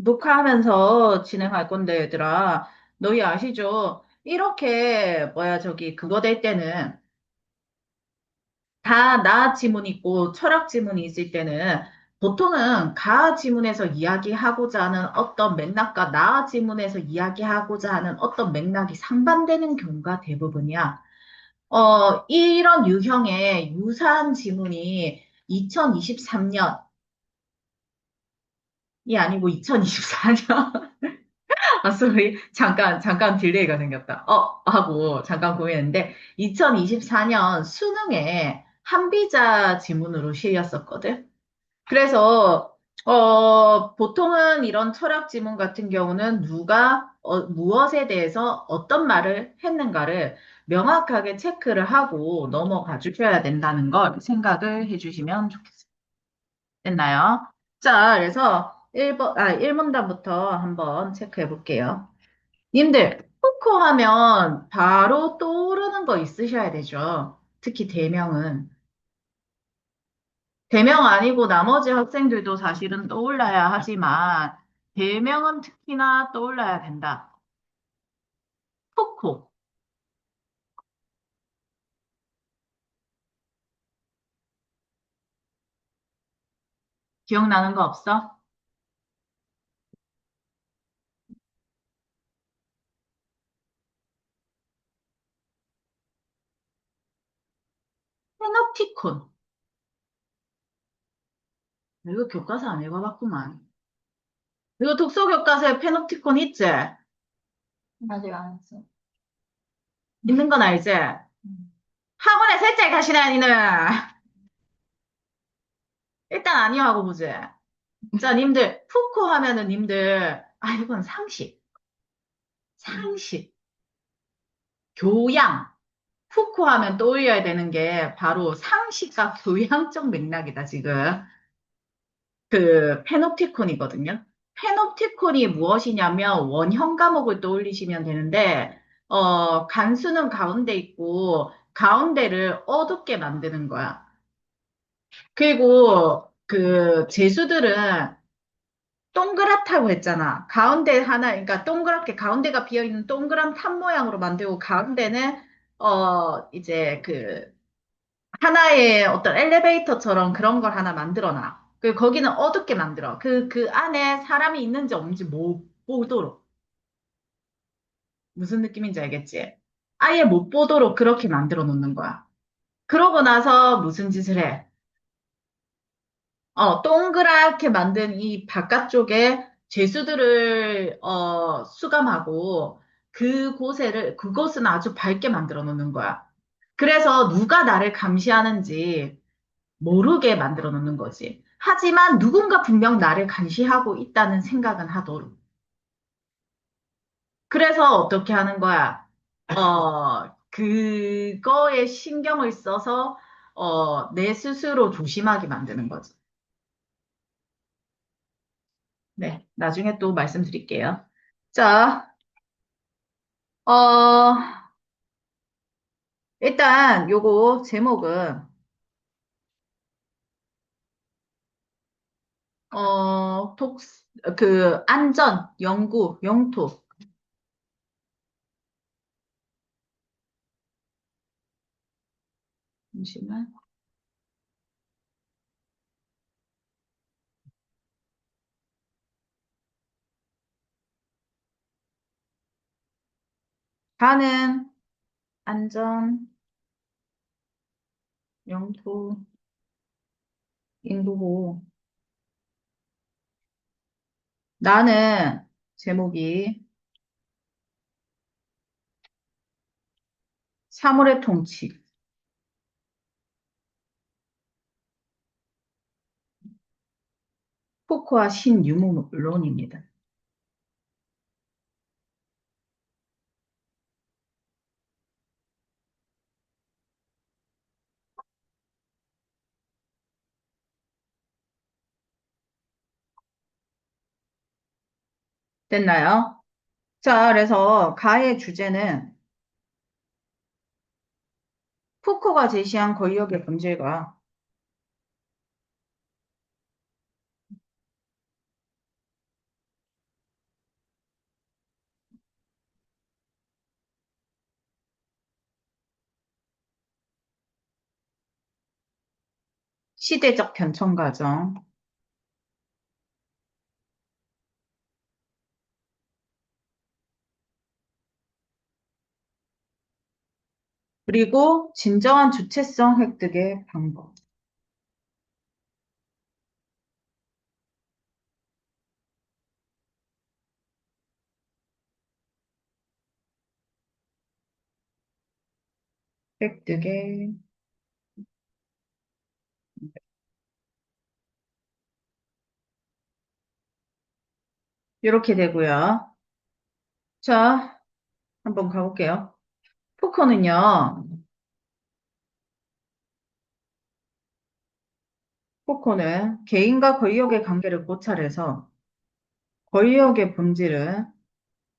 녹화하면서 진행할 건데, 얘들아. 너희 아시죠? 이렇게, 그거 될 때는 다 나 지문 있고 철학 지문이 있을 때는 보통은 가 지문에서 이야기하고자 하는 어떤 맥락과 나 지문에서 이야기하고자 하는 어떤 맥락이 상반되는 경우가 대부분이야. 이런 유형의 유사한 지문이 2023년이 아니고 2024년 아, 쏘리. 잠깐 딜레이가 생겼다. 하고 잠깐 고민했는데, 2024년 수능에 한비자 지문으로 실렸었거든. 그래서, 보통은 이런 철학 지문 같은 경우는 누가, 무엇에 대해서 어떤 말을 했는가를 명확하게 체크를 하고 넘어가 주셔야 된다는 걸 생각을 해주시면 좋겠습니다. 됐나요? 자, 그래서 1문단부터 한번 체크해 볼게요. 님들, 포커 하면 바로 떠오르는 거 있으셔야 되죠. 특히 대명은. 대명 아니고 나머지 학생들도 사실은 떠올라야 하지만, 대명은 특히나 떠올라야 된다. 포코. 기억나는 거 없어? 페노티콘. 이거 교과서 안 읽어봤구만. 이거 독서 교과서에 페노티콘 있지? 아직 안 했어. 있는 건 알지? 학원에 셋째 가시나, 니는? 일단 아니요 하고 보지. 자, 님들, 푸코 하면은 님들, 이건 상식. 상식. 교양. 푸코 하면 떠올려야 되는 게 바로 상식과 교양적 맥락이다, 지금. 그, 페노티콘이거든요. 페노티콘이 무엇이냐면 원형 과목을 떠올리시면 되는데, 간수는 가운데 있고, 가운데를 어둡게 만드는 거야. 그리고 그 재수들은 동그랗다고 했잖아. 가운데 하나, 그러니까 동그랗게 가운데가 비어있는 동그란 탑 모양으로 만들고 가운데는 이제 그 하나의 어떤 엘리베이터처럼 그런 걸 하나 만들어 놔. 그리고 거기는 어둡게 만들어. 그 안에 사람이 있는지 없는지 못 보도록. 무슨 느낌인지 알겠지? 아예 못 보도록 그렇게 만들어 놓는 거야. 그러고 나서 무슨 짓을 해? 동그랗게 만든 이 바깥쪽에 죄수들을 수감하고 그곳은 아주 밝게 만들어 놓는 거야. 그래서 누가 나를 감시하는지 모르게 만들어 놓는 거지. 하지만 누군가 분명 나를 감시하고 있다는 생각은 하도록. 그래서 어떻게 하는 거야? 그거에 신경을 써서 내 스스로 조심하게 만드는 거지. 네, 나중에 또 말씀드릴게요. 자, 어, 일단 요거 제목은, 독, 안전, 연구, 영토. 잠시만. 가는, 안전, 영토, 인도고. 나는, 제목이, 사물의 통치, 포크와 신유무론입니다. 됐나요? 자, 그래서 가의 주제는 푸코가 제시한 권력의 본질과 시대적 변천 과정, 그리고 진정한 주체성 획득의 방법. 획득의, 이렇게 되고요. 자, 한번 가볼게요. 포커는요, 포커는 개인과 권력의 관계를 고찰해서 권력의 본질은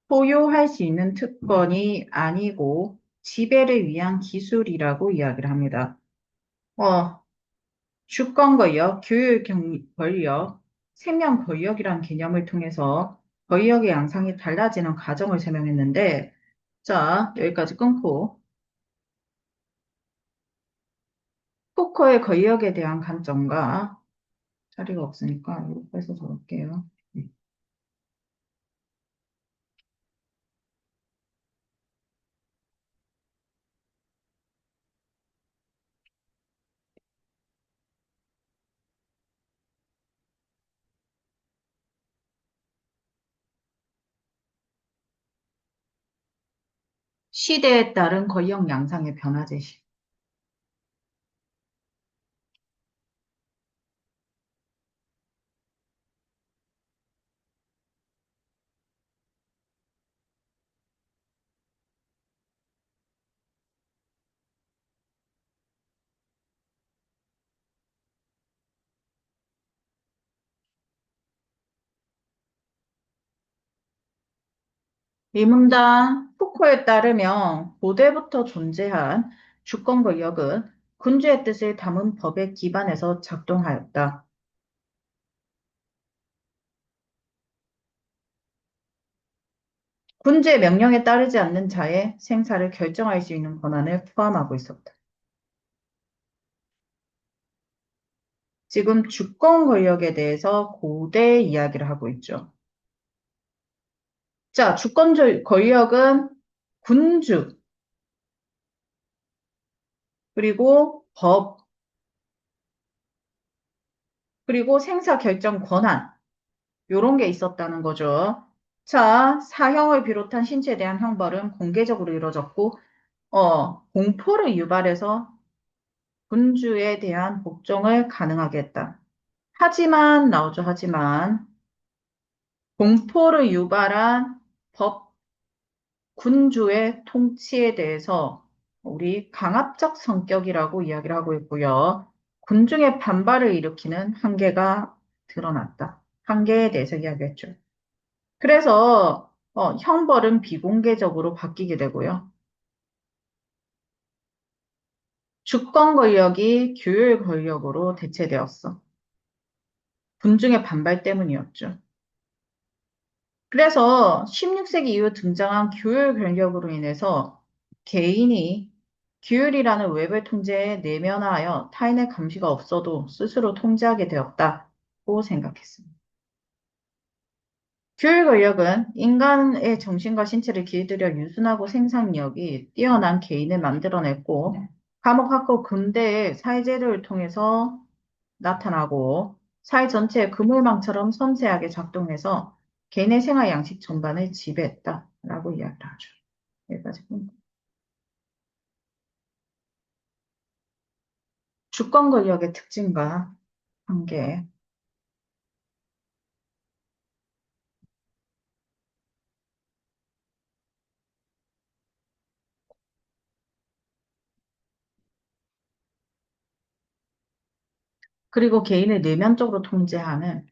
소유할 수 있는 특권이 아니고 지배를 위한 기술이라고 이야기를 합니다. 어, 주권 권력, 권력, 생명 권력이란 개념을 통해서 권력의 양상이 달라지는 과정을 설명했는데, 자, 여기까지 끊고, 포커의 권력에 대한 관점과 자리가 없으니까 이거 뺏어 적을게요. 시대에 따른 권력 양상의 변화 제시. 이 문단 푸코에 따르면 고대부터 존재한 주권 권력은 군주의 뜻을 담은 법에 기반해서 작동하였다. 군주의 명령에 따르지 않는 자의 생사를 결정할 수 있는 권한을 포함하고 있었다. 지금 주권 권력에 대해서 고대 이야기를 하고 있죠. 자, 권력은 군주, 그리고 법, 그리고 생사 결정 권한, 요런 게 있었다는 거죠. 자, 사형을 비롯한 신체에 대한 형벌은 공개적으로 이루어졌고, 공포를 유발해서 군주에 대한 복종을 가능하게 했다. 하지만, 나오죠, 하지만, 공포를 유발한 법, 군주의 통치에 대해서 우리 강압적 성격이라고 이야기를 하고 있고요. 군중의 반발을 일으키는 한계가 드러났다. 한계에 대해서 이야기했죠. 그래서 형벌은 비공개적으로 바뀌게 되고요. 주권 권력이 규율 권력으로 대체되었어. 군중의 반발 때문이었죠. 그래서 16세기 이후 등장한 규율 권력으로 인해서 개인이 규율이라는 외부 통제에 내면화하여 타인의 감시가 없어도 스스로 통제하게 되었다고 생각했습니다. 규율 권력은 인간의 정신과 신체를 길들여 유순하고 생산력이 뛰어난 개인을 만들어냈고, 과목학과 근대의 사회제도를 통해서 나타나고, 사회 전체의 그물망처럼 섬세하게 작동해서 개인의 생활 양식 전반을 지배했다라고 이야기를 하죠. 여기까지. 주권 권력의 특징과 한계, 그리고 개인을 내면적으로 통제하는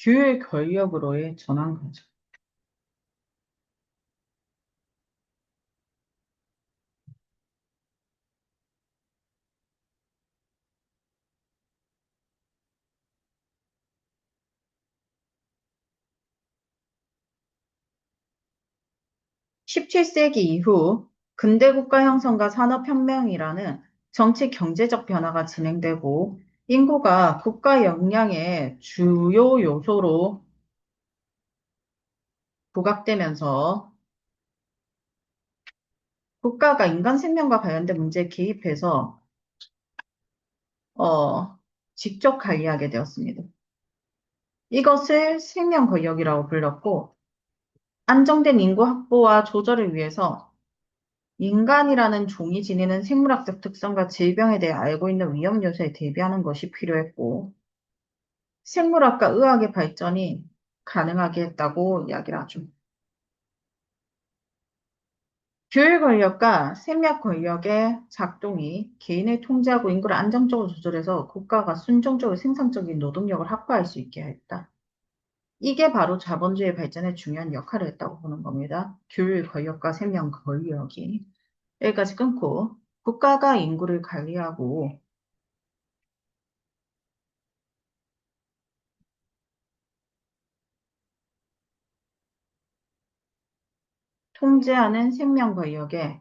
규율 권력으로의 전환 과정. 17세기 이후 근대 국가 형성과 산업혁명이라는 정치 경제적 변화가 진행되고 인구가 국가 역량의 주요 요소로 부각되면서 국가가 인간 생명과 관련된 문제에 개입해서 어, 직접 관리하게 되었습니다. 이것을 생명권역이라고 불렀고 안정된 인구 확보와 조절을 위해서 인간이라는 종이 지니는 생물학적 특성과 질병에 대해 알고 있는 위험 요소에 대비하는 것이 필요했고 생물학과 의학의 발전이 가능하게 했다고 이야기를 하죠. 교육 권력과 생명 권력의 작동이 개인을 통제하고 인구를 안정적으로 조절해서 국가가 순종적으로 생산적인 노동력을 확보할 수 있게 했다. 이게 바로 자본주의 발전에 중요한 역할을 했다고 보는 겁니다. 교육 권력과 생명 권력이. 여기까지 끊고 국가가 인구를 관리하고 통제하는 생명 권력의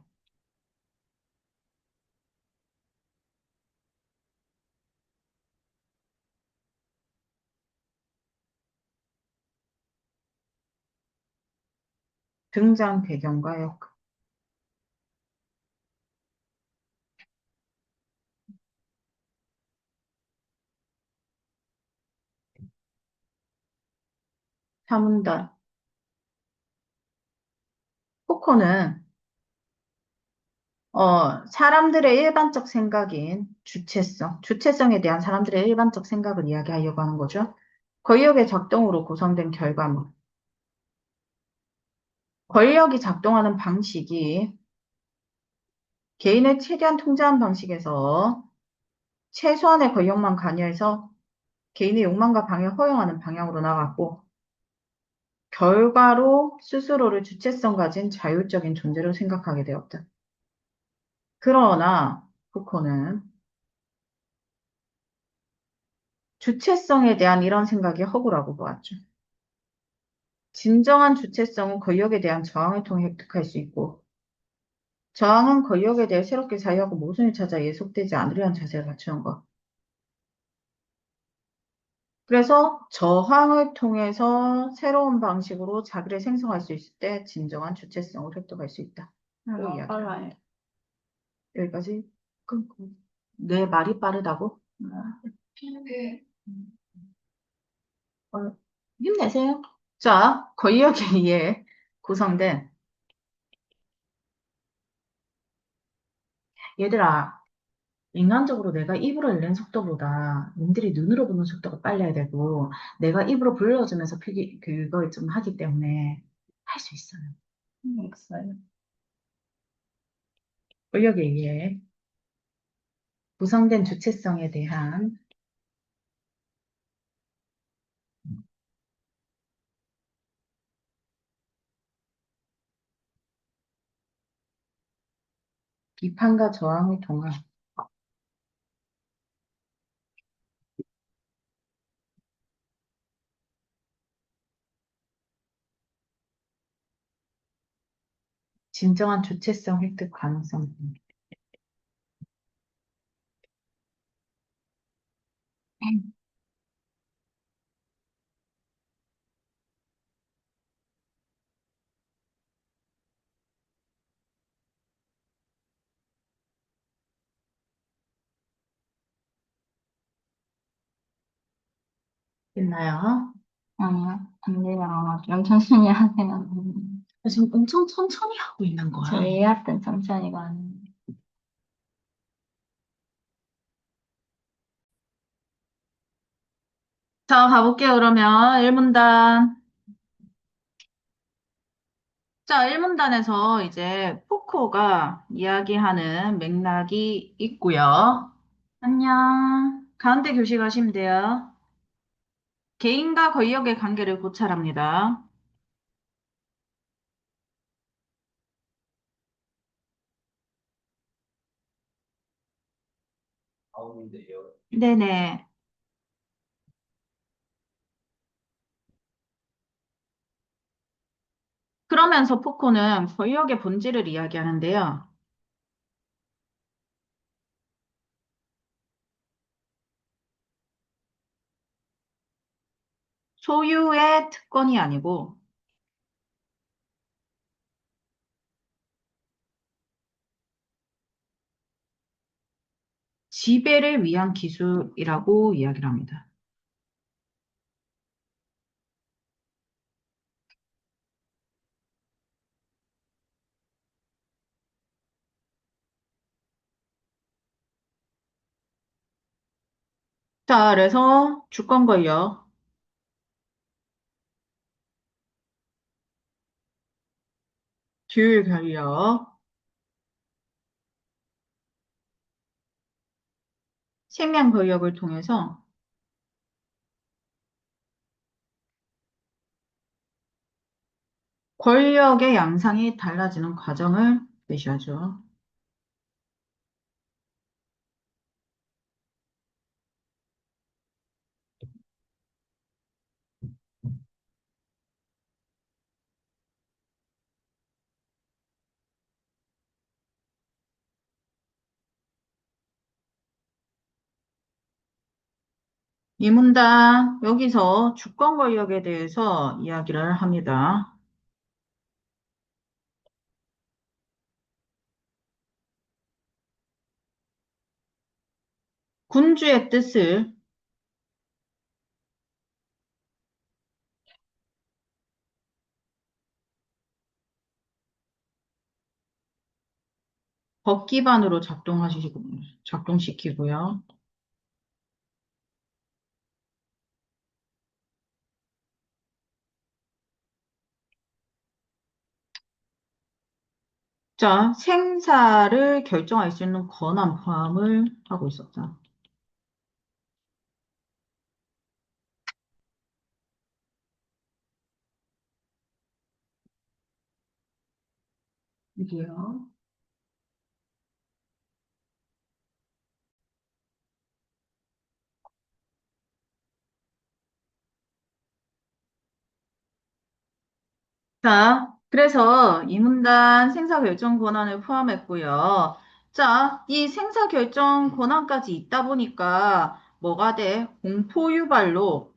등장 배경과 역할. 사문단. 포코는 사람들의 일반적 생각인 주체성에 대한 사람들의 일반적 생각을 이야기하려고 하는 거죠. 권력의 작동으로 구성된 결과물. 권력이 작동하는 방식이 개인을 최대한 통제하는 방식에서 최소한의 권력만 관여해서 개인의 욕망과 방해를 허용하는 방향으로 나갔고, 결과로 스스로를 주체성 가진 자율적인 존재로 생각하게 되었다. 그러나 푸코는 주체성에 대한 이런 생각이 허구라고 보았죠. 진정한 주체성은 권력에 대한 저항을 통해 획득할 수 있고, 저항은 권력에 대해 새롭게 자유하고 모순을 찾아 예속되지 않으려는 자세를 갖추는 것. 그래서 저항을 통해서 새로운 방식으로 자기를 생성할 수 있을 때 진정한 주체성을 획득할 수 있다. 고 이야기합니다. 여기까지 끊고. 내 말이 빠르다고? 어, 힘내세요. 자, 권력에 의해 구성된 얘들아, 인간적으로 내가 입으로 읽는 속도보다 님들이 눈으로 보는 속도가 빨라야 되고 내가 입으로 불러주면서 그걸 좀 하기 때문에 할 수 있어요. 있어요. 권력에 의해 구성된 주체성에 대한 비판과 저항을 통한 진정한 주체성 획득 가능성. 있나요? 아니요, 안 돼요. 좀 천천히 하세요. 지금 엄청 천천히 하고 있는 거야. 저희 할 땐 천천히 가는. 자, 가볼게요, 그러면. 1문단. 자, 1문단에서 이제 포코가 이야기하는 맥락이 있고요. 안녕. 가운데 교시 가시면 돼요. 개인과 권력의 관계를 고찰합니다. 네네. 그러면서 포코는 권력의 본질을 이야기하는데요. 소유의 특권이 아니고 지배를 위한 기술이라고 이야기를 합니다. 자, 그래서 주권 권력, 규율 권력, 생명 권력을 통해서 권력의 양상이 달라지는 과정을 제시하죠. 이 문단 여기서 주권 권력에 대해서 이야기를 합니다. 군주의 뜻을 법 기반으로 작동시키고요. 자, 생사를 결정할 수 있는 권한 포함을 하고 있었다. 이게요. 자, 그래서 이 문단 생사 결정 권한을 포함했고요. 자, 이 생사 결정 권한까지 있다 보니까 뭐가 돼? 공포 유발로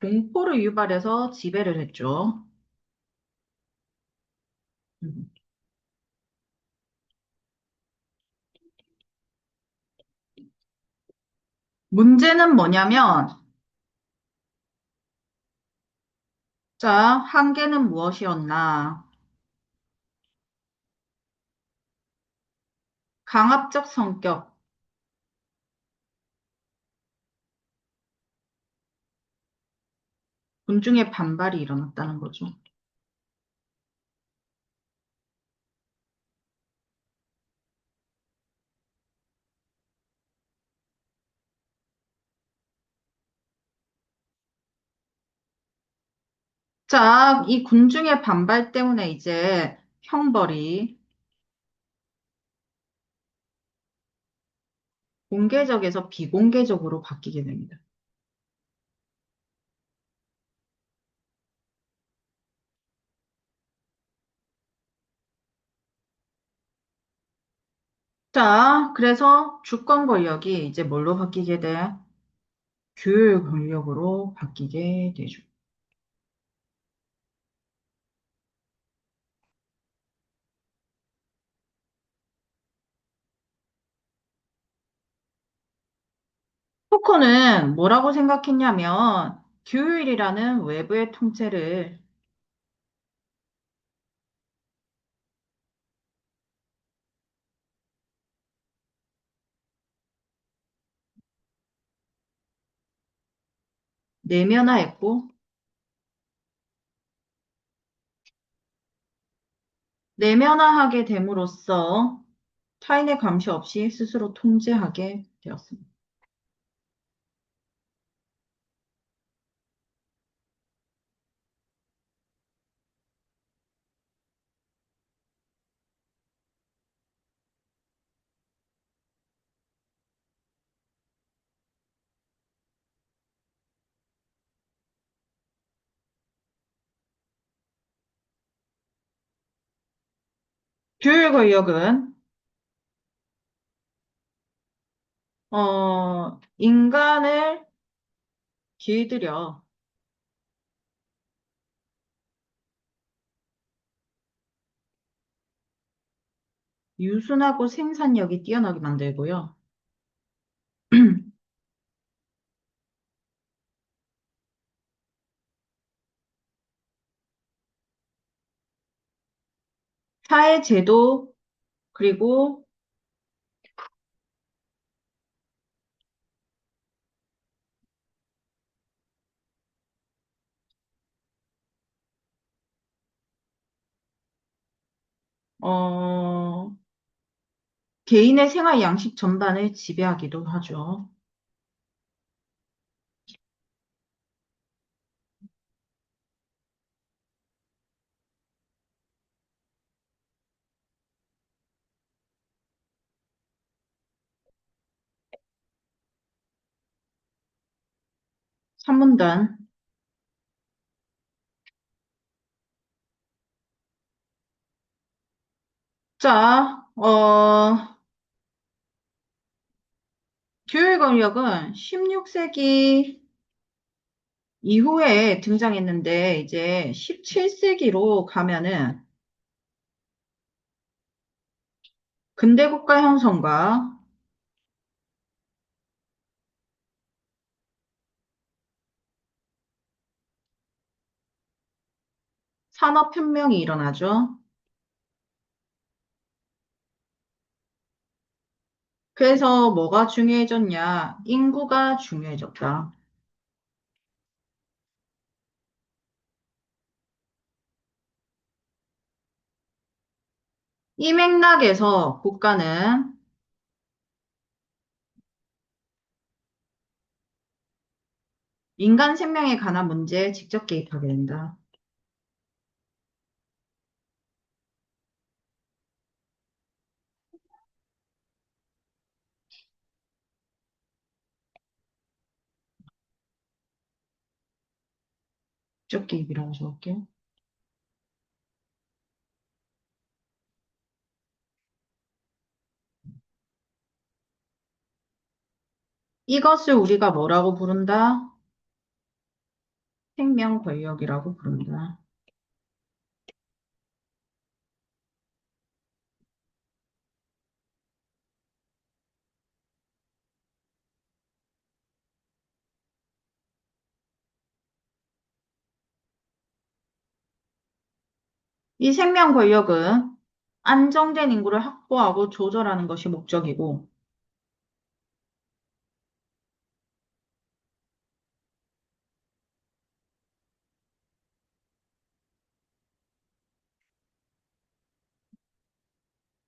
공포를 유발해서 지배를 했죠. 음. 문제는 뭐냐면, 자, 한계는 무엇이었나? 강압적 성격, 군중의 반발이 일어났다는 거죠. 자, 이 군중의 반발 때문에 이제 형벌이 공개적에서 비공개적으로 바뀌게 됩니다. 자, 그래서 주권 권력이 이제 뭘로 바뀌게 돼? 규율 권력으로 바뀌게 되죠. 포커는 뭐라고 생각했냐면, 규율이라는 외부의 통째를 내면화했고, 내면화하게 됨으로써 타인의 감시 없이 스스로 통제하게 되었습니다. 규율 권력은 인간을 길들여 유순하고 생산력이 뛰어나게 만들고요. 사회 제도 그리고 어, 개인의 생활 양식 전반을 지배하기도 하죠. 3문단. 자, 규율 권력은 16세기 이후에 등장했는데 이제 17세기로 가면은 근대국가 형성과 산업혁명이 일어나죠. 그래서 뭐가 중요해졌냐? 인구가 중요해졌다. 이 맥락에서 국가는 인간 생명에 관한 문제에 직접 개입하게 된다. 직접 개입이라고 적을게요. 이것을 우리가 뭐라고 부른다? 생명 권력이라고 부른다. 이 생명 권력은 안정된 인구를 확보하고 조절하는 것이 목적이고,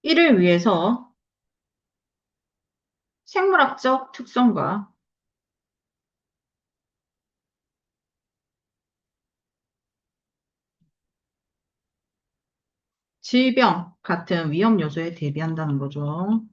이를 위해서 생물학적 특성과 질병 같은 위험 요소에 대비한다는 거죠.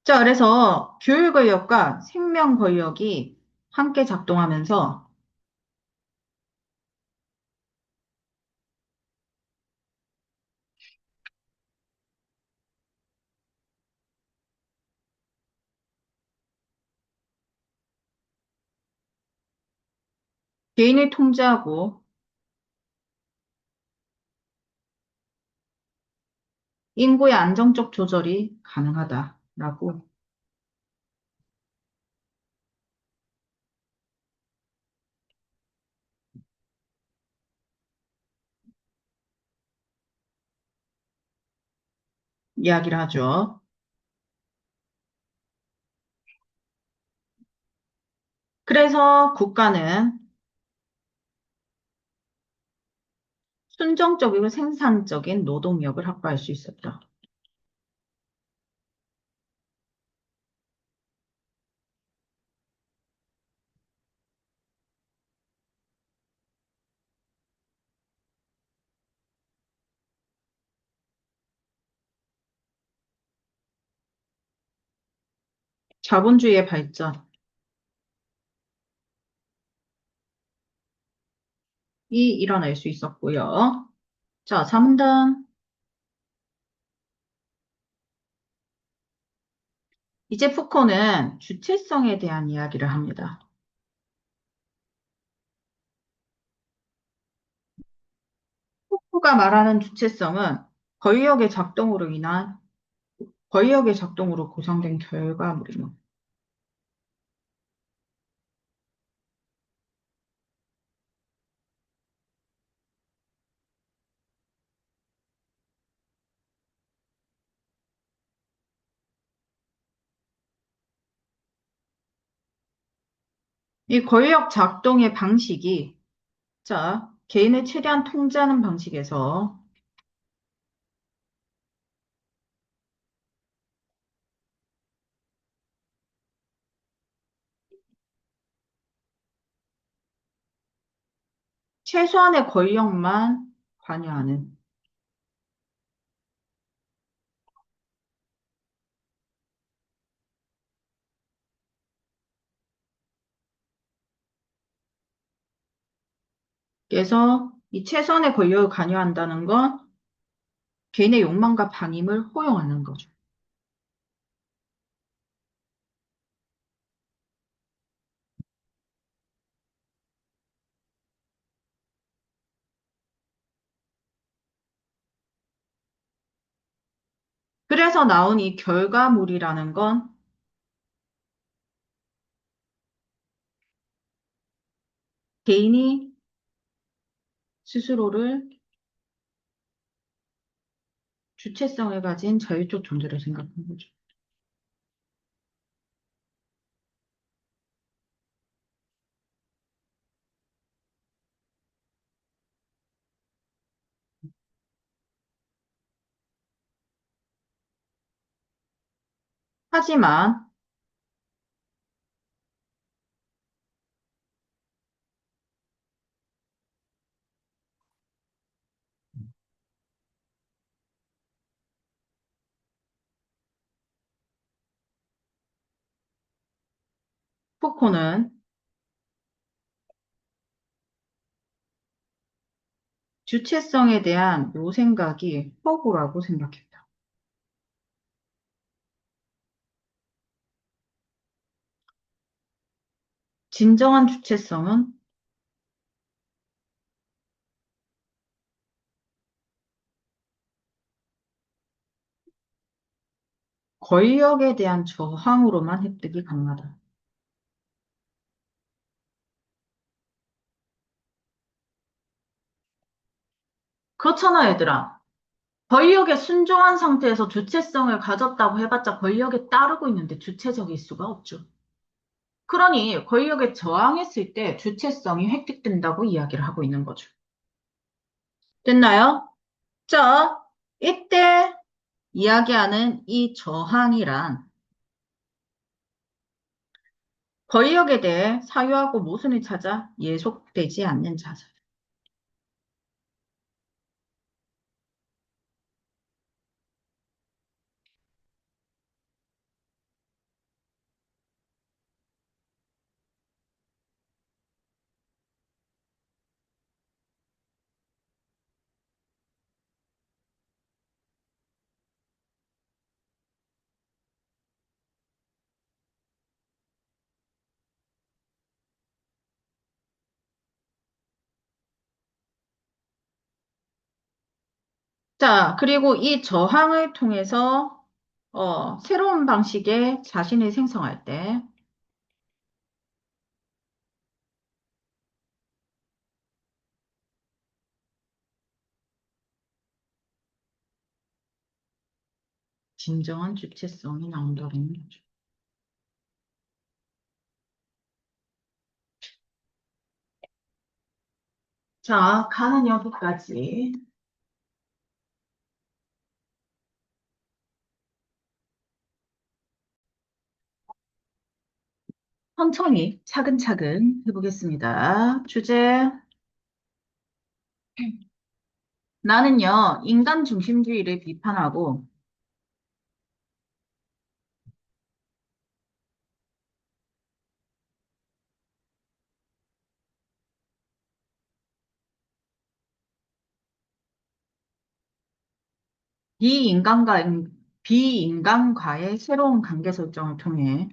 자, 그래서 교육 권력과 생명 권력이 함께 작동하면서 개인을 통제하고 인구의 안정적 조절이 가능하다라고 이야기를 하죠. 그래서 국가는 순정적이고 생산적인 노동력을 확보할 수 있었다. 자본주의의 발전이 일어날 수 있었고요. 자, 3단. 이제 푸코는 주체성에 대한 이야기를 합니다. 푸코가 말하는 주체성은 권력의 작동으로 인한 권력의 작동으로 구성된 결과물입니다. 이 권력 작동의 방식이 자, 개인을 최대한 통제하는 방식에서 최소한의 권력만 관여하는. 그래서 이 최소한의 권력을 관여한다는 건 개인의 욕망과 방임을 허용하는 거죠. 그래서 나온 이 결과물이라는 건 개인이 스스로를 주체성을 가진 자율적 존재로 생각하는 거죠. 하지만 푸코는 주체성에 대한 요 생각이 허구라고 생각했다. 진정한 주체성은 권력에 대한 저항으로만 획득이 가능하다. 그렇잖아, 얘들아. 권력에 순종한 상태에서 주체성을 가졌다고 해봤자 권력에 따르고 있는데 주체적일 수가 없죠. 그러니 권력에 저항했을 때 주체성이 획득된다고 이야기를 하고 있는 거죠. 됐나요? 자, 이때 이야기하는 이 저항이란 권력에 대해 사유하고 모순을 찾아 예속되지 않는 자세. 자, 그리고 이 저항을 통해서 새로운 방식의 자신을 생성할 때 진정한 주체성이 나온다는 거죠. 자, 가는 여기까지. 천천히 차근차근 해보겠습니다. 주제, 나는요, 인간 중심주의를 비판하고 비인간과, 비인간과의 새로운 관계 설정을 통해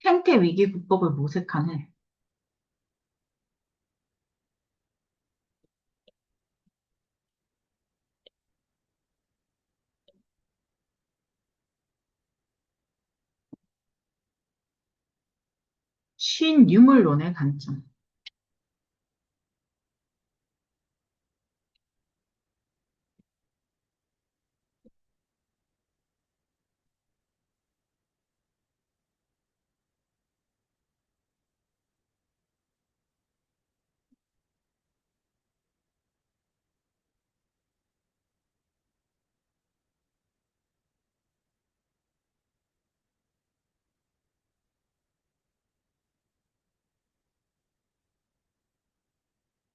생태 위기 극복을 모색하네. 신유물론의 관점.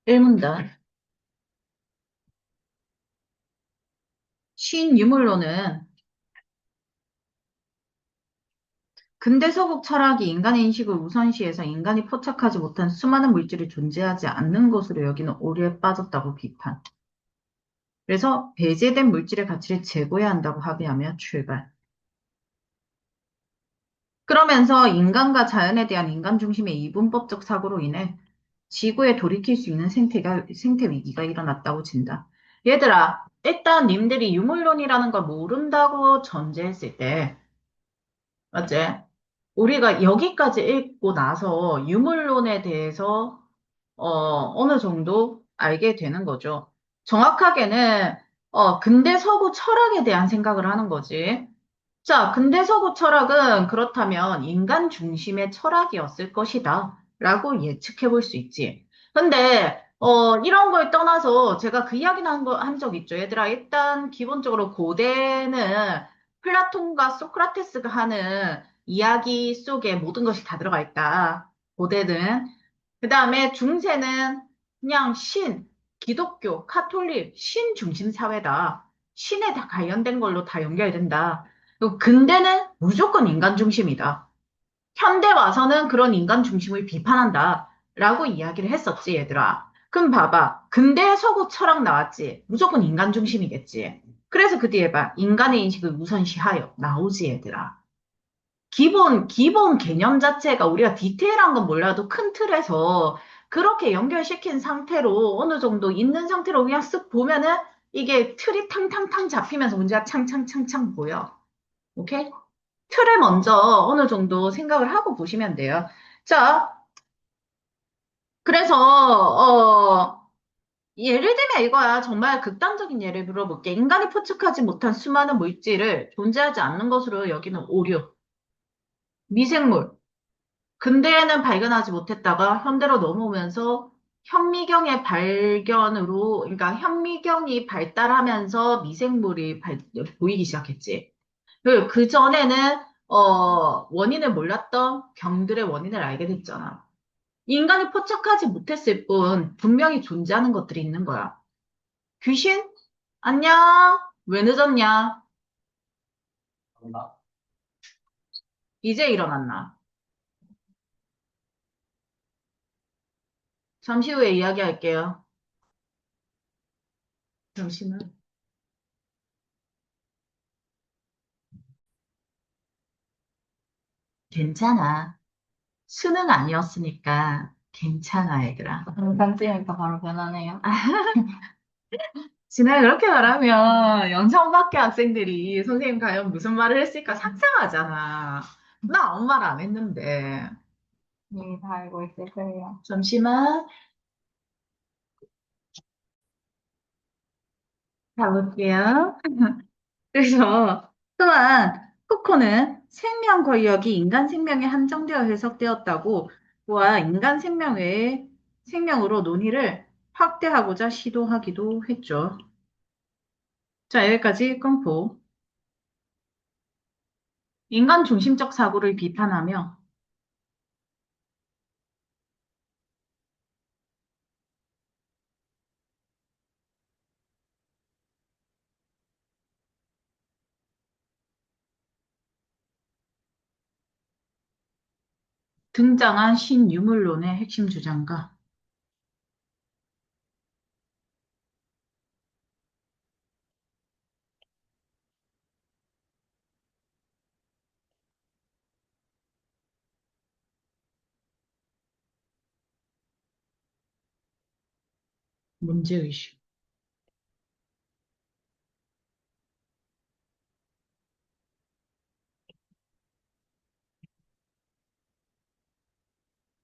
일문단. 신유물론은 근대 서구 철학이 인간의 인식을 우선시해서 인간이 포착하지 못한 수많은 물질이 존재하지 않는 것으로 여기는 오류에 빠졌다고 비판. 그래서 배제된 물질의 가치를 재고해야 한다고 합의하며 출발. 그러면서 인간과 자연에 대한 인간 중심의 이분법적 사고로 인해 지구에 돌이킬 수 있는 생태 위기가 일어났다고 진다. 얘들아, 일단 님들이 유물론이라는 걸 모른다고 전제했을 때, 맞지? 우리가 여기까지 읽고 나서 유물론에 대해서 어느 정도 알게 되는 거죠. 정확하게는 근대 서구 철학에 대한 생각을 하는 거지. 자, 근대 서구 철학은 그렇다면 인간 중심의 철학이었을 것이다. 라고 예측해 볼 수 있지. 근데, 이런 걸 떠나서 제가 그 이야기는 한 적 있죠. 얘들아, 일단 기본적으로 고대는 플라톤과 소크라테스가 하는 이야기 속에 모든 것이 다 들어가 있다. 고대는. 그 다음에 중세는 그냥 기독교, 카톨릭, 신 중심 사회다. 신에 다 관련된 걸로 다 연결된다. 그리고 근대는 무조건 인간 중심이다. 현대 와서는 그런 인간 중심을 비판한다. 라고 이야기를 했었지, 얘들아. 그럼 봐봐. 근대 서구 철학 나왔지. 무조건 인간 중심이겠지. 그래서 그 뒤에 봐. 인간의 인식을 우선시하여. 나오지, 얘들아. 기본 개념 자체가 우리가 디테일한 건 몰라도 큰 틀에서 그렇게 연결시킨 상태로 어느 정도 있는 상태로 그냥 쓱 보면은 이게 틀이 탕탕탕 잡히면서 문제가 창창창창 보여. 오케이? 틀을 먼저 어느 정도 생각을 하고 보시면 돼요. 자, 그래서, 예를 들면 이거야. 정말 극단적인 예를 들어볼게. 인간이 포착하지 못한 수많은 물질을 존재하지 않는 것으로 여기는 오류, 미생물, 근대에는 발견하지 못했다가 현대로 넘어오면서 현미경의 발견으로, 그러니까 현미경이 발달하면서 미생물이 보이기 시작했지. 그 전에는, 원인을 몰랐던 병들의 원인을 알게 됐잖아. 인간이 포착하지 못했을 뿐, 분명히 존재하는 것들이 있는 거야. 귀신? 안녕? 왜 늦었냐? 이제 일어났나? 잠시 후에 이야기할게요. 잠시만. 괜찮아. 수능 아니었으니까 괜찮아, 얘들아. 단지니까 바로 변하네요. 지난해 그렇게 말하면 연상밖에 학생들이 선생님 과연 무슨 말을 했을까 상상하잖아. 나 아무 말 안 했는데. 이미 다 알고 있을 거예요. 잠시만 가볼게요. 그래서 또한 푸코는 생명 권력이 인간 생명에 한정되어 해석되었다고 보아 인간 생명 외의 생명으로 논의를 확대하고자 시도하기도 했죠. 자, 여기까지 끊고 인간 중심적 사고를 비판하며 등장한 신유물론의 핵심 주장가. 문제의식.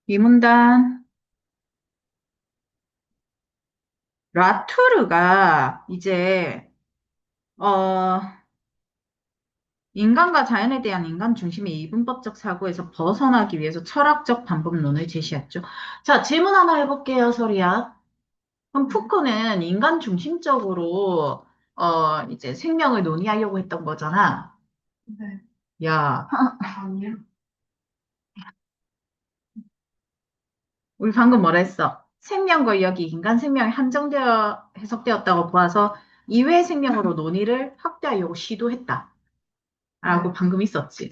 이 문단, 라투르가 이제, 어, 인간과 자연에 대한 인간 중심의 이분법적 사고에서 벗어나기 위해서 철학적 반복론을 제시했죠. 자, 질문 하나 해볼게요, 소리야. 그럼 푸코는 인간 중심적으로, 이제 생명을 논의하려고 했던 거잖아. 네. 야, 아니요. 우리 방금 뭐라 했어? 생명 권력이 인간 생명에 한정되어 해석되었다고 보아서 이외의 생명으로 논의를 확대하려고 시도했다. 라고 방금 있었지.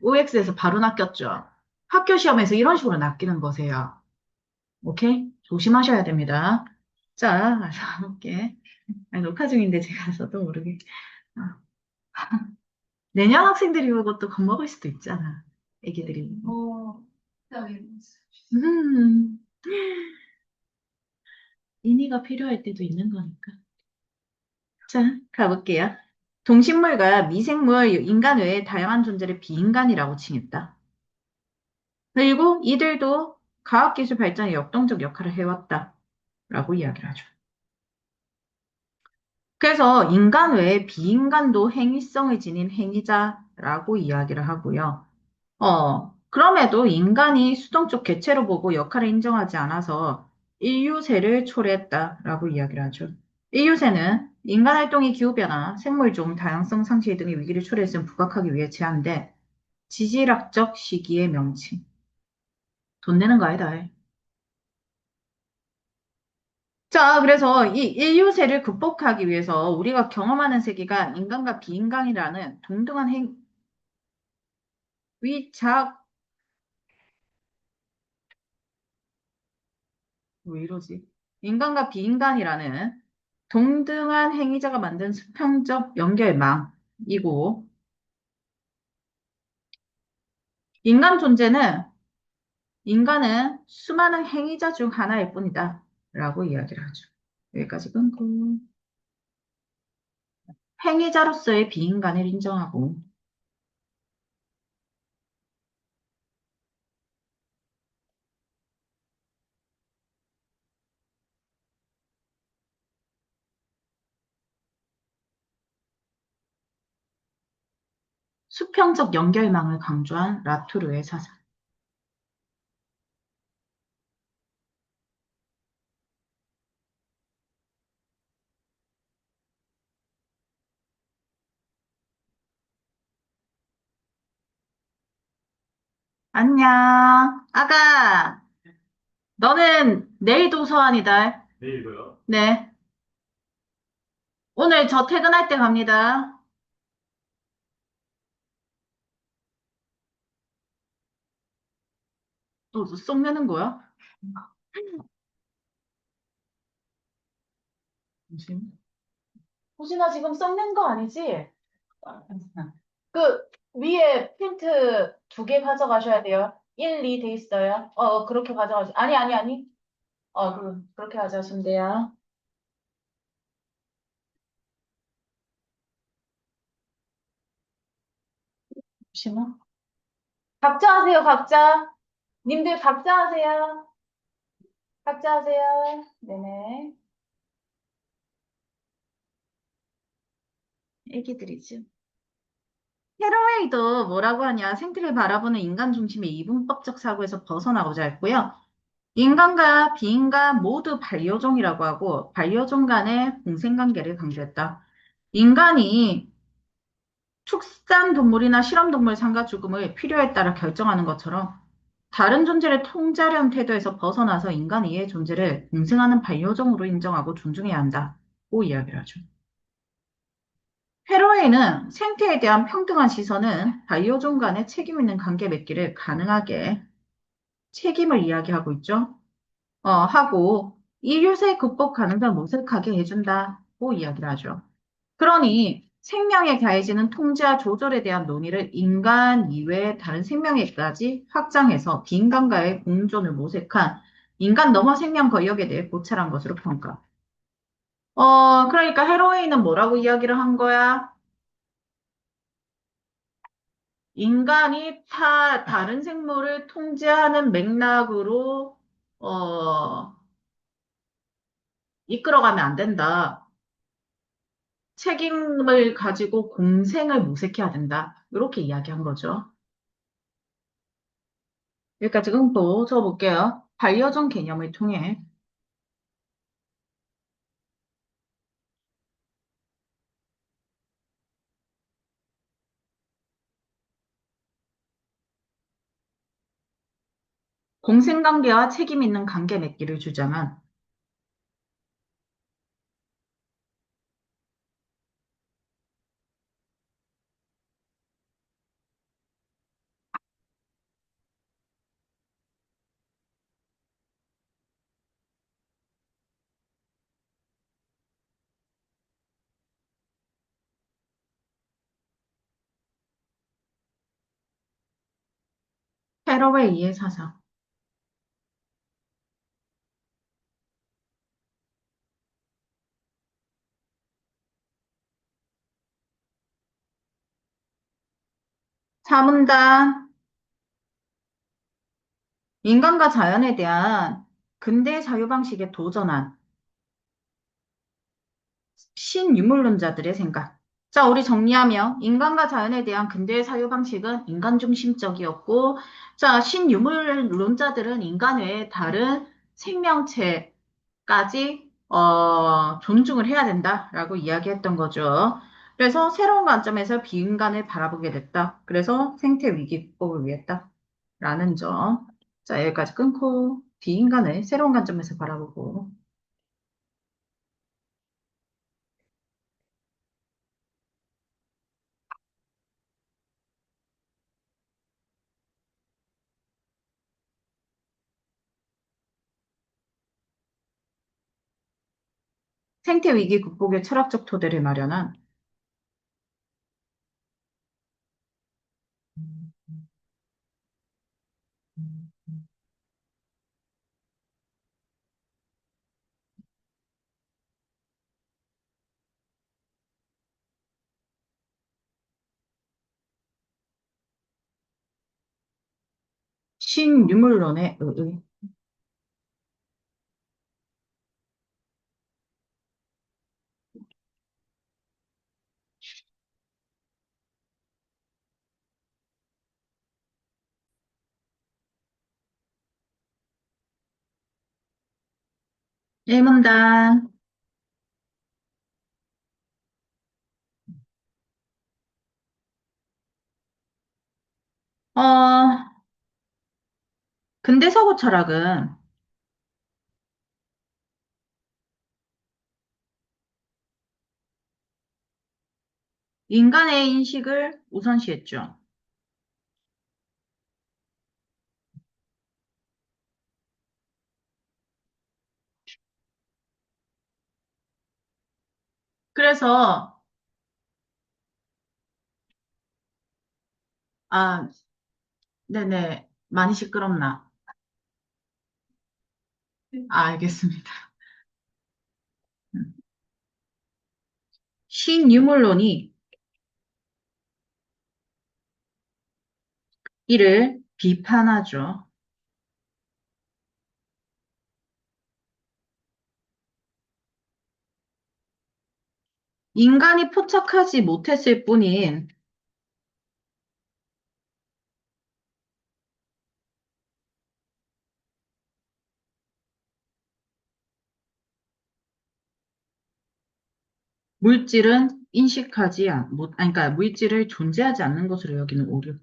OX에서 바로 낚였죠. 학교 시험에서 이런 식으로 낚이는 거세요. 오케이? 조심하셔야 됩니다. 자, 가서 볼게. 아니, 녹화 중인데 제가 또 모르게. 어. 내년 학생들이 보고 또 겁먹을 수도 있잖아. 애기들이. 음, 인의가 필요할 때도 있는 거니까. 자, 가볼게요. 동식물과 미생물, 인간 외에 다양한 존재를 비인간이라고 칭했다. 그리고 이들도 과학기술 발전에 역동적 역할을 해왔다. 라고 이야기를 하죠. 그래서 인간 외에 비인간도 행위성을 지닌 행위자라고 이야기를 하고요. 그럼에도 인간이 수동적 개체로 보고 역할을 인정하지 않아서 인류세를 초래했다라고 이야기를 하죠. 인류세는 인간 활동이 기후변화, 생물종, 다양성 상실 등의 위기를 초래했음을 부각하기 위해 제한된 지질학적 시기의 명칭. 돈 내는 거 아니다. 자, 그래서 이 인류세를 극복하기 위해서 우리가 경험하는 세계가 인간과 비인간이라는 동등한 위작, 왜 이러지? 인간과 비인간이라는 동등한 행위자가 만든 수평적 연결망이고, 인간 존재는, 인간은 수많은 행위자 중 하나일 뿐이다. 라고 이야기를 하죠. 여기까지 끊고, 행위자로서의 비인간을 인정하고, 수평적 연결망을 강조한 라투르의 사상. 안녕. 아가, 너는 내일 도서관이다. 내일도요? 네. 오늘 저 퇴근할 때 갑니다. 또 썩내는 거야? 무슨? 호진아, 지금 썩낸 거 아니지? 그, 위에 핀트 2개 가져가셔야 돼요. 1, 2 돼 있어요. 그렇게 가져가시, 아니. 그렇게 가져가시면 돼요. 잠시만. 각자 하세요, 각자. 님들 각자 하세요. 각자 하세요. 네네. 애기들이지. 헤러웨이도 뭐라고 하냐. 생태를 바라보는 인간 중심의 이분법적 사고에서 벗어나고자 했고요. 인간과 비인간 모두 반려종이라고 하고 반려종 간의 공생관계를 강조했다. 인간이 축산 동물이나 실험동물 상가 죽음을 필요에 따라 결정하는 것처럼 다른 존재를 통제하려는 태도에서 벗어나서 인간 이의 존재를 공생하는 반려종으로 인정하고 존중해야 한다고 이야기를 하죠. 페로에는 생태에 대한 평등한 시선은 반려종 간의 책임 있는 관계 맺기를 가능하게 책임을 이야기하고 있죠. 하고 이 유세 극복 가능성을 모색하게 해준다고 이야기를 하죠. 그러니 생명에 가해지는 통제와 조절에 대한 논의를 인간 이외의 다른 생명에까지 확장해서 비인간과의 공존을 모색한 인간 넘어 생명 거역에 대해 고찰한 것으로 평가. 그러니까 헤로이는 뭐라고 이야기를 한 거야? 인간이 다른 생물을 통제하는 맥락으로, 어, 이끌어가면 안 된다. 책임을 가지고 공생을 모색해야 된다. 이렇게 이야기한 거죠. 여기까지 응도 적어볼게요. 반려종 개념을 통해 공생관계와 책임 있는 관계 맺기를 주장한 페러웨이의 사상. 사문단, 인간과 자연에 대한 근대 사유방식에 도전한 신유물론자들의 생각. 자, 우리 정리하며 인간과 자연에 대한 근대의 사유방식은 인간 중심적이었고, 자, 신유물론자들은 인간 외에 다른 생명체까지 존중을 해야 된다라고 이야기했던 거죠. 그래서 새로운 관점에서 비인간을 바라보게 됐다. 그래서 생태 위기 극복을 위했다라는 점. 자, 여기까지 끊고 비인간을 새로운 관점에서 바라보고 생태 위기 극복의 철학적 토대를 마련한 신유물론의 의의. 일문단. 어, 근대 서구 철학은 인간의 인식을 우선시했죠. 그래서, 아, 네네, 많이 시끄럽나? 알겠습니다. 신유물론이 이를 비판하죠. 인간이 포착하지 못했을 뿐인 물질은 그러니까 물질을 존재하지 않는 것으로 여기는 오류.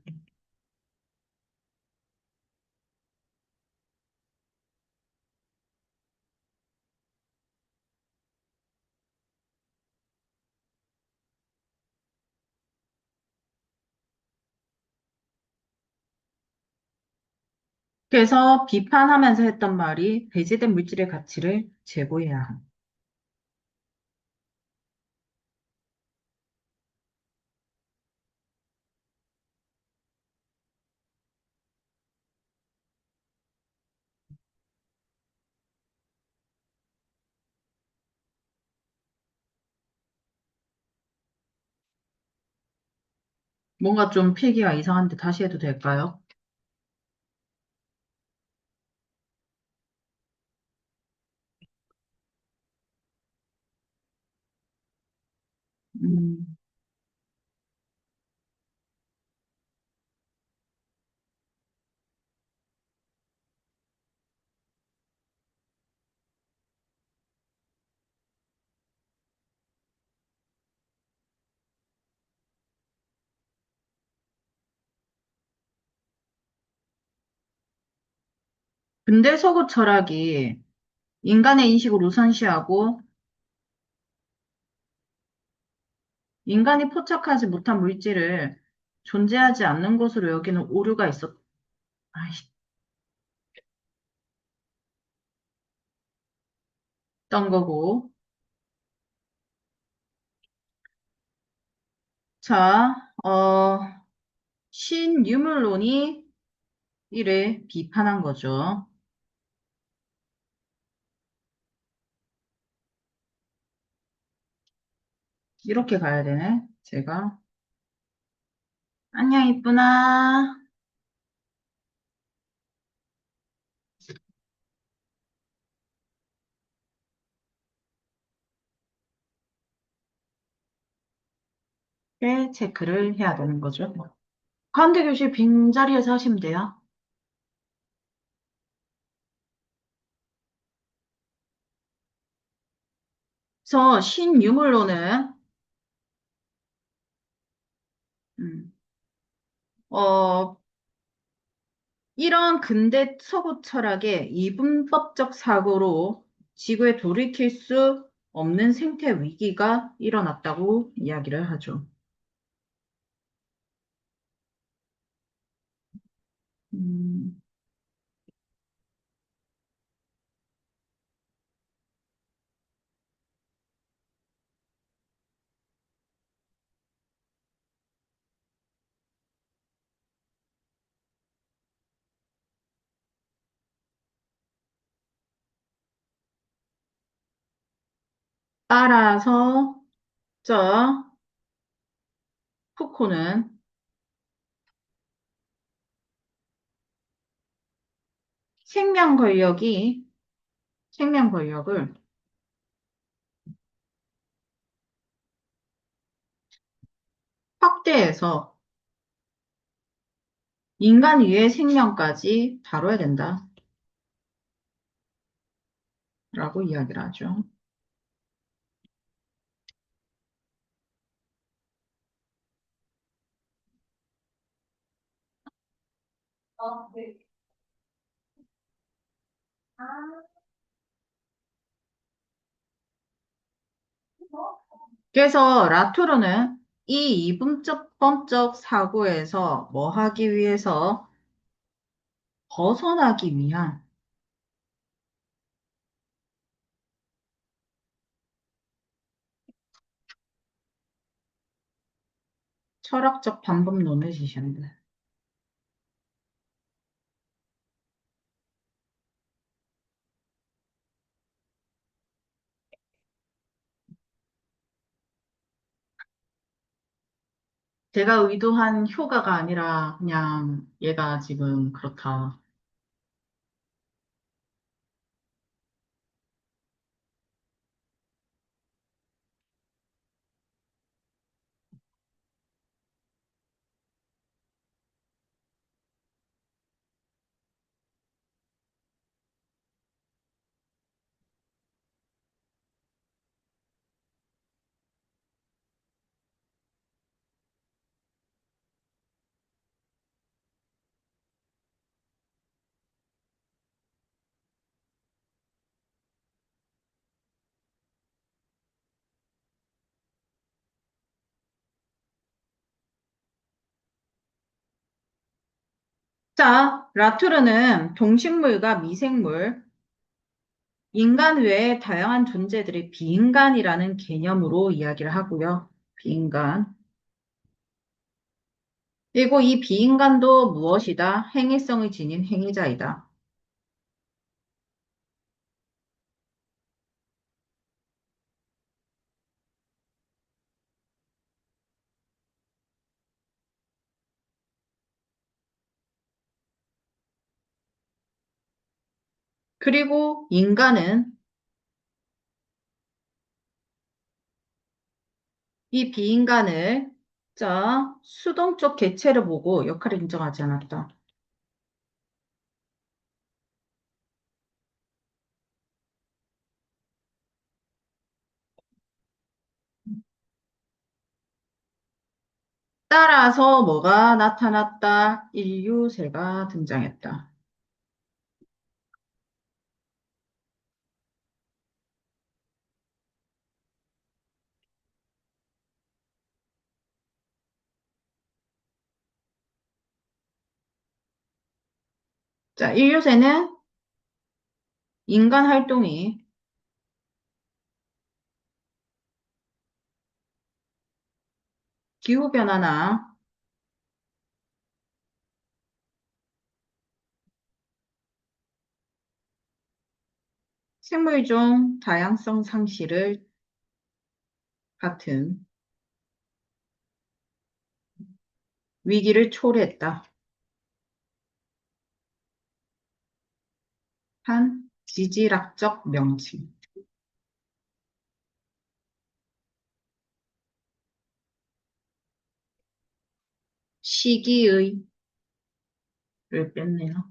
그래서 비판하면서 했던 말이 배제된 물질의 가치를 제고해야 함. 뭔가 좀 필기가 이상한데 다시 해도 될까요? 음, 근대 서구 철학이 인간의 인식을 우선시하고 인간이 포착하지 못한 물질을 존재하지 않는 것으로 여기는 오류가 있었던 거고. 자, 신유물론이 이를 비판한 거죠. 이렇게 가야 되네, 제가. 안녕, 이쁘나. 를 체크를 해야 되는 거죠. 가운데 교실 빈자리에서 하시면 돼요. 그래서 신유물론은, 음, 어, 이런 근대 서구 철학의 이분법적 사고로 지구에 돌이킬 수 없는 생태 위기가 일어났다고 이야기를 하죠. 음, 따라서 저 푸코는 생명 권력이 생명 권력을 확대해서 인간 위의 생명까지 다뤄야 된다라고 이야기를 하죠. 그래서 라투르는 이 이분법적 사고에서 뭐 하기 위해서 벗어나기 위한 철학적 방법론을 제시합니다. 제가 의도한 효과가 아니라 그냥 얘가 지금 그렇다. 자, 라투르는 동식물과 미생물, 인간 외에 다양한 존재들의 비인간이라는 개념으로 이야기를 하고요. 비인간. 그리고 이 비인간도 무엇이다? 행위성을 지닌 행위자이다. 그리고 인간은 이 비인간을 자, 수동적 개체를 보고 역할을 인정하지 않았다. 따라서 뭐가 나타났다? 인류세가 등장했다. 자, 인류세는 인간 활동이 기후변화나 생물종 다양성 상실을 같은 위기를 초래했다. 한 지질학적 명칭. 시기의를 뺐네요.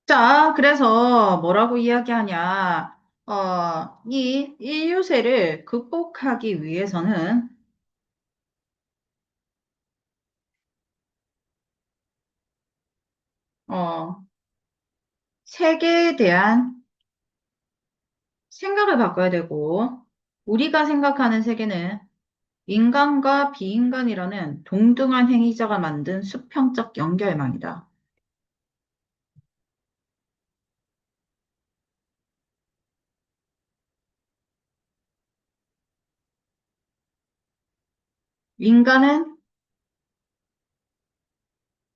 자, 그래서 뭐라고 이야기하냐. 이 인류세를 극복하기 위해서는, 어, 세계에 대한 생각을 바꿔야 되고, 우리가 생각하는 세계는 인간과 비인간이라는 동등한 행위자가 만든 수평적 연결망이다. 인간은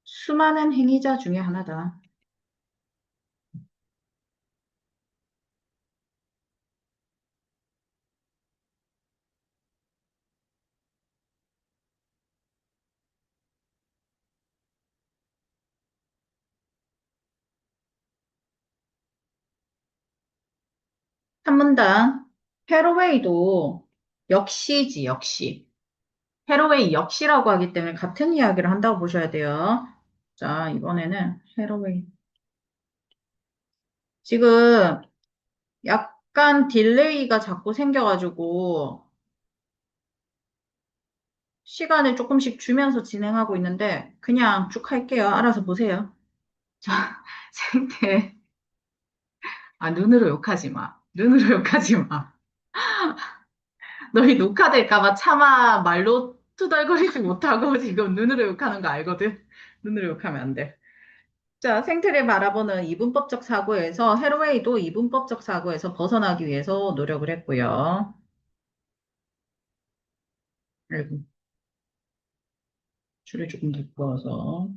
수많은 행위자 중에 하나다. 한 문단, 헤로웨이도 역시지, 역시. 헤로웨이 역시라고 하기 때문에 같은 이야기를 한다고 보셔야 돼요. 자, 이번에는 헤로웨이. 지금 약간 딜레이가 자꾸 생겨가지고 시간을 조금씩 주면서 진행하고 있는데 그냥 쭉 할게요. 알아서 보세요. 자, 생태. 아, 눈으로 욕하지 마. 눈으로 욕하지 마. 너희 녹화될까봐 차마 말로 투덜거리지 못하고 지금 눈으로 욕하는 거 알거든? 눈으로 욕하면 안 돼. 자, 생태를 바라보는 이분법적 사고에서 헤로웨이도 이분법적 사고에서 벗어나기 위해서 노력을 했고요. 아이고, 줄을 조금 더 어서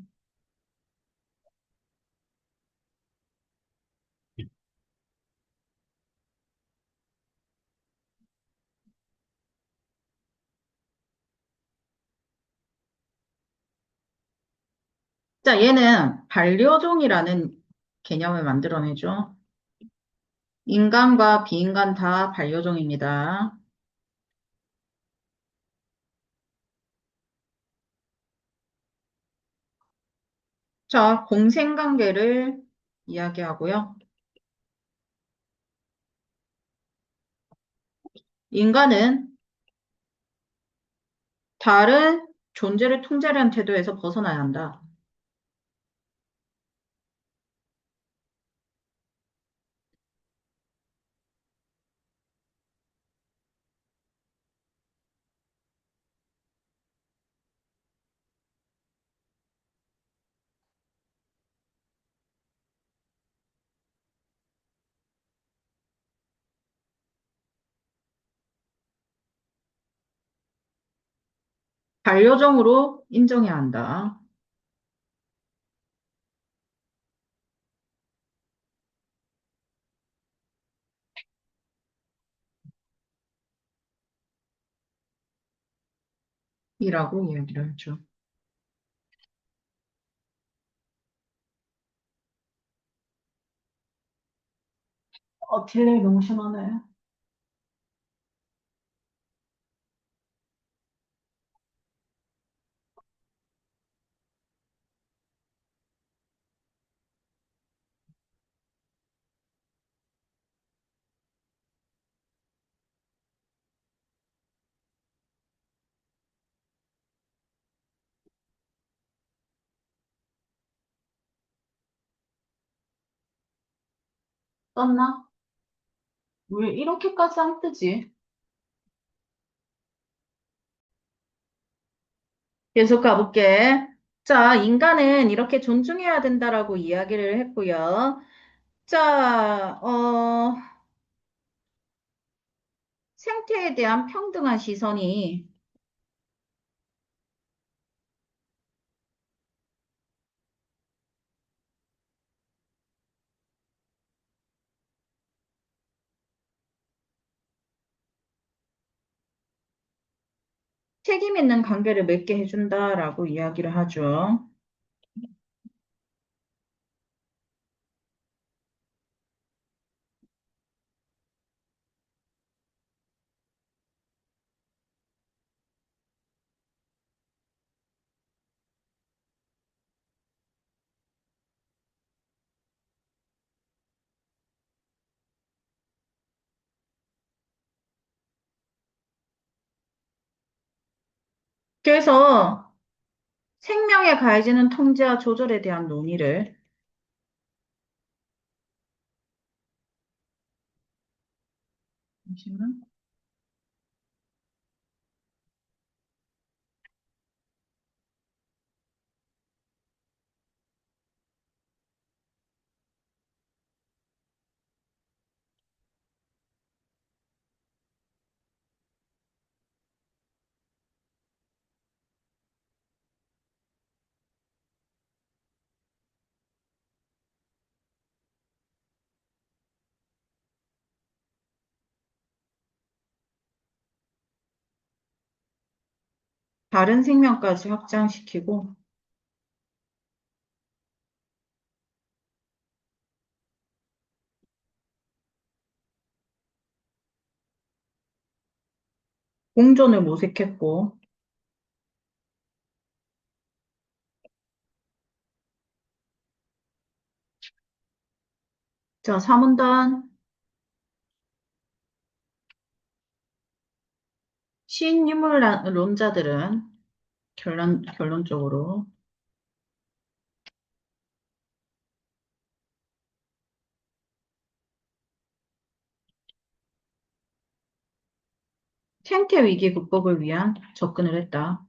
자, 얘는 반려종이라는 개념을 만들어내죠. 인간과 비인간 다 반려종입니다. 자, 공생관계를 이야기하고요. 인간은 다른 존재를 통제하려는 태도에서 벗어나야 한다. 반려종으로 인정해야 한다. 이라고 이야기를 하죠. 딜레이 너무 심하네. 떴나? 왜 이렇게까지 안 뜨지? 계속 가볼게. 자, 인간은 이렇게 존중해야 된다라고 이야기를 했고요. 자, 생태에 대한 평등한 시선이 책임 있는 관계를 맺게 해준다라고 이야기를 하죠. 그래서 생명에 가해지는 통제와 조절에 대한 논의를 잠시만. 다른 생명까지 확장시키고 공존을 모색했고 자, 3문단 신유물론자들은 결론적으로 생태 위기 극복을 위한 접근을 했다.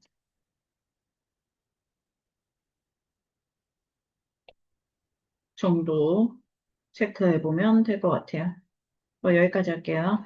정도 체크해 보면 될 것 같아요. 여기까지 할게요.